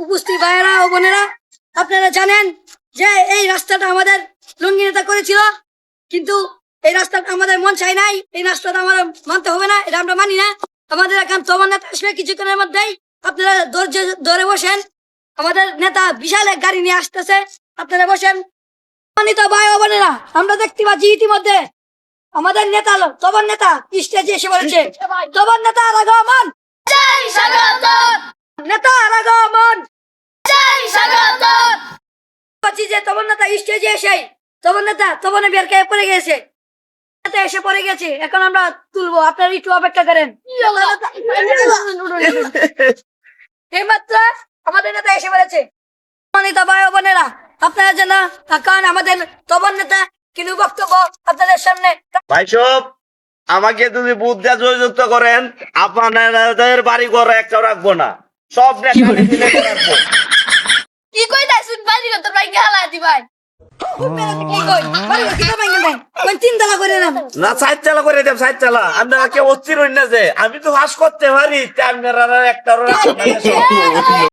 উপস্থিত ভাইয়েরা ও বোনেরা, আপনারা জানেন যে এই রাস্তাটা আমাদের লুঙ্গি নেতা করেছিল, কিন্তু এই রাস্তাটা আমাদের মন চাই নাই, এই রাস্তাটা আমাদের মানতে হবে না, এটা আমরা মানি না। আমাদের এখন তোমার নেতা আসবে কিছুক্ষণের মধ্যেই, আপনারা ধৈর্য ধরে বসেন। আমাদের নেতা বিশাল এক গাড়ি নিয়ে আসতেছে, আপনারা বসেন। সম্মানিত ভাই ও বোনেরা, আমরা দেখতে পাচ্ছি ইতিমধ্যে আমাদের নেতা তবন নেতা স্টেজে এসে বলেছে, তবন নেতা আগমন, নেতা আগমন, যে তবন নেতা স্টেজে এসে তবনে বেরকে পড়ে গেছে, এসে পড়ে গেছে। এখন আমরা তুলবো, আপনারা একটু অপেক্ষা করেন। এইমাত্র আমাদের নেতা এসে বলেছে। সম্মানিত ভাই ও বোনেরা, আপনারা যেন কারণ আমাদের তবন নেতা কিন্তু বক্তব্য আপনাদের সামনে। ভাই সব আমাকে যদি বুথ দিয়ে জয়যুক্ত করেন, আপনাদের বাড়ি ঘর একটা রাখবো না, সব রাখবো। কি কই তাই শুন বাড়ি কত ভাই গেলা দি ভাই না সাইড চালা করে দেব, সাইড চালা। আপনারা কেউ অস্থির হইন না যে আমি তো হাস করতে পারি, আপনারা একটা